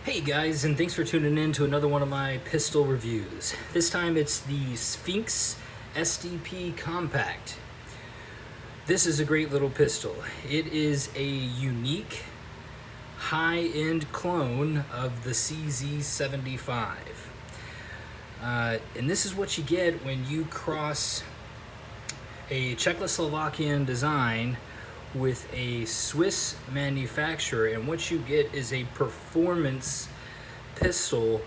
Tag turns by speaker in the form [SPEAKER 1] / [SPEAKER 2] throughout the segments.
[SPEAKER 1] Hey guys, and thanks for tuning in to another one of my pistol reviews. This time it's the Sphinx SDP Compact. This is a great little pistol. It is a unique high-end clone of the CZ75. And this is what you get when you cross a Czechoslovakian design with a Swiss manufacturer, and what you get is a performance pistol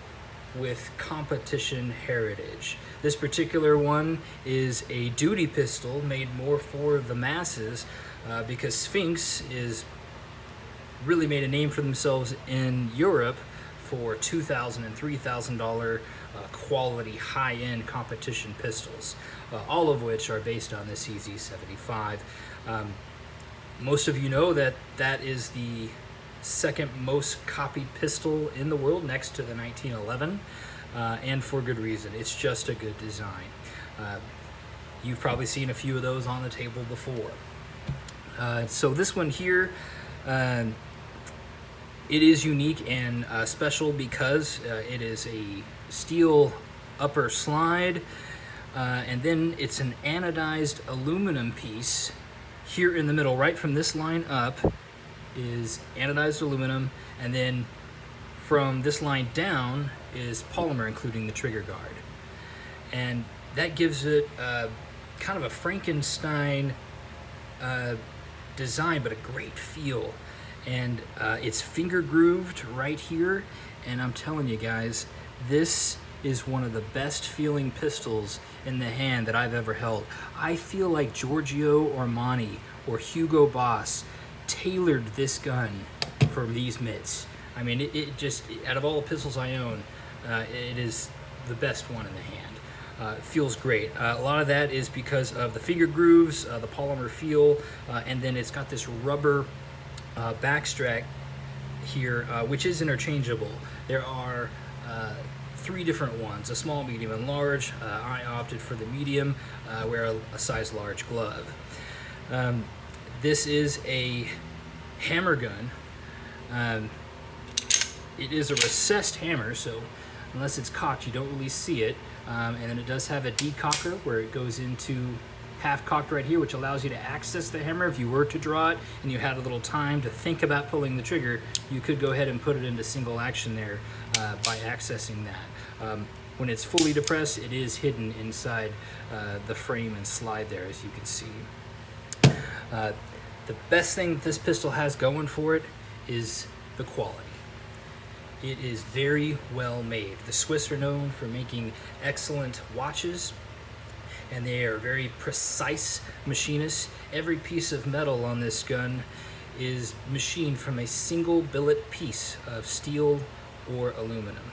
[SPEAKER 1] with competition heritage. This particular one is a duty pistol made more for the masses because Sphinx is really made a name for themselves in Europe for $2,000 and $3,000 quality high-end competition pistols, all of which are based on the CZ75. Most of you know that that is the second most copied pistol in the world, next to the 1911, and for good reason. It's just a good design. You've probably seen a few of those on the table before. So this one here, it is unique and special because it is a steel upper slide, and then it's an anodized aluminum piece. Here in the middle, right from this line up, is anodized aluminum, and then from this line down is polymer, including the trigger guard. And that gives it kind of a Frankenstein design, but a great feel. And it's finger grooved right here, and I'm telling you guys, this is one of the best feeling pistols in the hand that I've ever held. I feel like Giorgio Armani or Hugo Boss tailored this gun for these mitts. I mean, it just, out of all the pistols I own, it is the best one in the hand. It feels great. A lot of that is because of the finger grooves, the polymer feel, and then it's got this rubber backstrap here, which is interchangeable. There are three different ones, a small, medium, and large. I opted for the medium, wear a size large glove. This is a hammer gun. It is a recessed hammer, so unless it's cocked, you don't really see it. And then it does have a decocker where it goes into half cocked right here, which allows you to access the hammer. If you were to draw it and you had a little time to think about pulling the trigger, you could go ahead and put it into single action there by accessing that. When it's fully depressed, it is hidden inside the frame and slide there, as you can see. The best thing that this pistol has going for it is the quality. It is very well made. The Swiss are known for making excellent watches, and they are very precise machinists. Every piece of metal on this gun is machined from a single billet piece of steel or aluminum,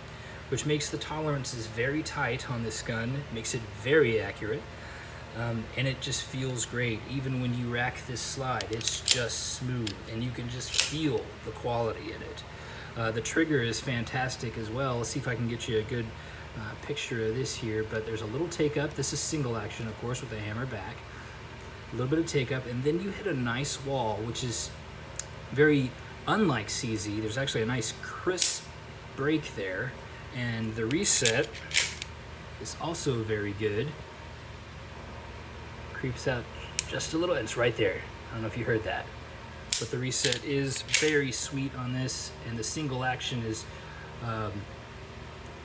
[SPEAKER 1] which makes the tolerances very tight on this gun. It makes it very accurate, and it just feels great. Even when you rack this slide, it's just smooth, and you can just feel the quality in it. The trigger is fantastic as well. Let's see if I can get you a good picture of this here, but there's a little take up. This is single action, of course, with the hammer back. A little bit of take up, and then you hit a nice wall, which is very unlike CZ. There's actually a nice crisp break there, and the reset is also very good. Creeps out just a little, and it's right there. I don't know if you heard that, but the reset is very sweet on this, and the single action is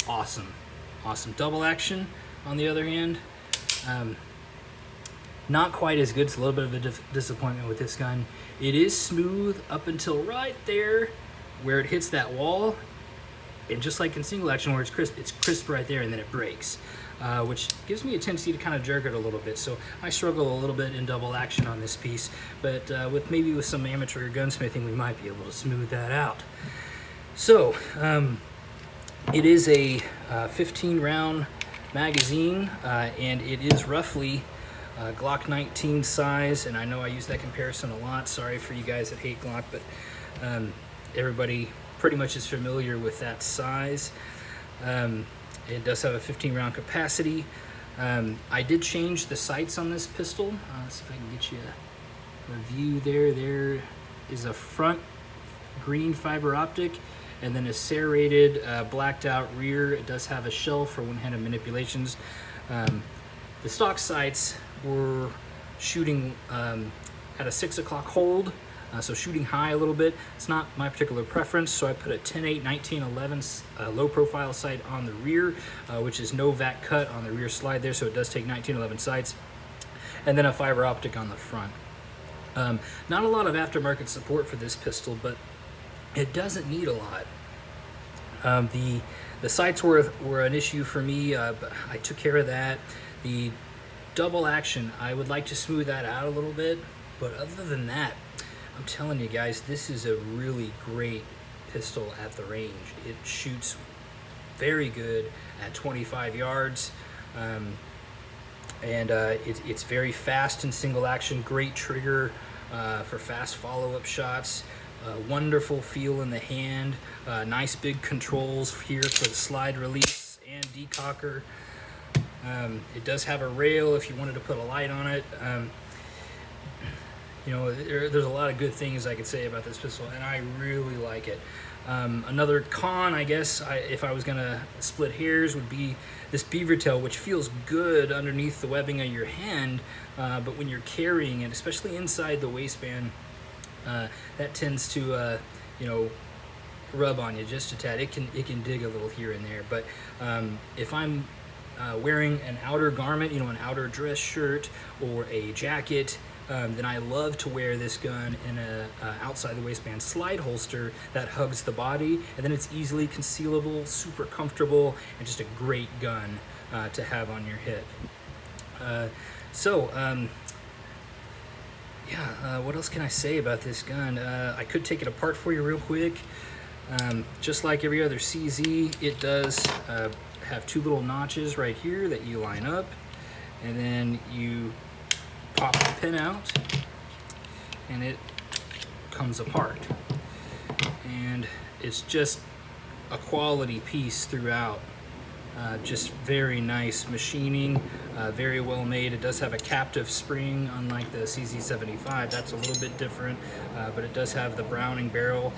[SPEAKER 1] awesome. Double action, on the other hand, not quite as good. It's a little bit of a disappointment with this gun. It is smooth up until right there where it hits that wall, and just like in single action where it's crisp right there, and then it breaks, which gives me a tendency to kind of jerk it a little bit. So I struggle a little bit in double action on this piece, but with some amateur gunsmithing, we might be able to smooth that out. So it is a 15 round magazine, and it is roughly Glock 19 size, and I know I use that comparison a lot. Sorry for you guys that hate Glock, but everybody pretty much is familiar with that size. It does have a 15 round capacity. I did change the sights on this pistol. Let's see if I can get you a view there. There is a front green fiber optic, and then a serrated, blacked out rear. It does have a shell for one-handed manipulations. The stock sights were shooting at a 6 o'clock hold, so shooting high a little bit. It's not my particular preference, so I put a 10-8 1911 low profile sight on the rear, which is no vac cut on the rear slide there, so it does take 1911 sights, and then a fiber optic on the front. Not a lot of aftermarket support for this pistol, but it doesn't need a lot. The sights were an issue for me, but I took care of that. The double action, I would like to smooth that out a little bit, but other than that, I'm telling you guys, this is a really great pistol at the range. It shoots very good at 25 yards, and it's very fast in single action, great trigger for fast follow-up shots, wonderful feel in the hand, nice big controls here for the slide release and decocker. It does have a rail if you wanted to put a light on it. You know, there's a lot of good things I could say about this pistol, and I really like it. Another con, I guess, if I was going to split hairs, would be this beaver tail, which feels good underneath the webbing of your hand, but when you're carrying it, especially inside the waistband, that tends to, you know, rub on you just a tad. It can dig a little here and there, but if I'm wearing an outer garment, you know, an outer dress shirt or a jacket, then I love to wear this gun in a outside the waistband slide holster that hugs the body, and then it's easily concealable, super comfortable, and just a great gun to have on your hip. What else can I say about this gun? I could take it apart for you real quick. Just like every other CZ, it does have two little notches right here that you line up, and then you pop the pin out and it comes apart, and it's just a quality piece throughout. Just very nice machining, very well made. It does have a captive spring, unlike the CZ75. That's a little bit different, but it does have the Browning barrel.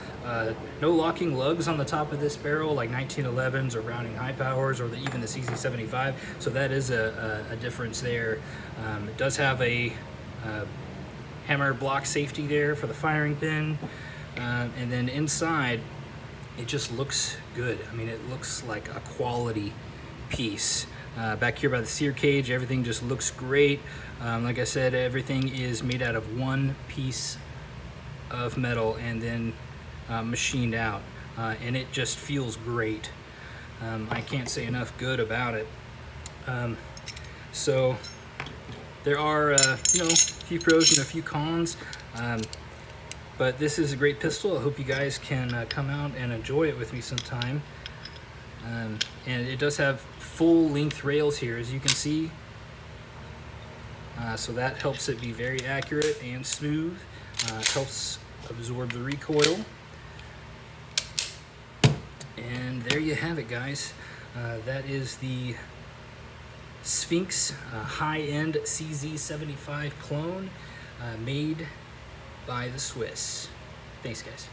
[SPEAKER 1] No locking lugs on the top of this barrel like 1911s or Browning high powers, or even the CZ75, so that is a difference there. It does have a hammer block safety there for the firing pin, and then inside it just looks good. I mean, it looks like a quality piece. Back here by the sear cage, everything just looks great. Like I said, everything is made out of one piece of metal and then machined out, and it just feels great. I can't say enough good about it. So there are you know, a few pros and a few cons, but this is a great pistol. I hope you guys can come out and enjoy it with me sometime. And it does have full length rails here, as you can see, so that helps it be very accurate and smooth. It helps absorb the recoil, and there you have it, guys. That is the Sphinx high-end CZ75 clone, made by the Swiss. Thanks, guys.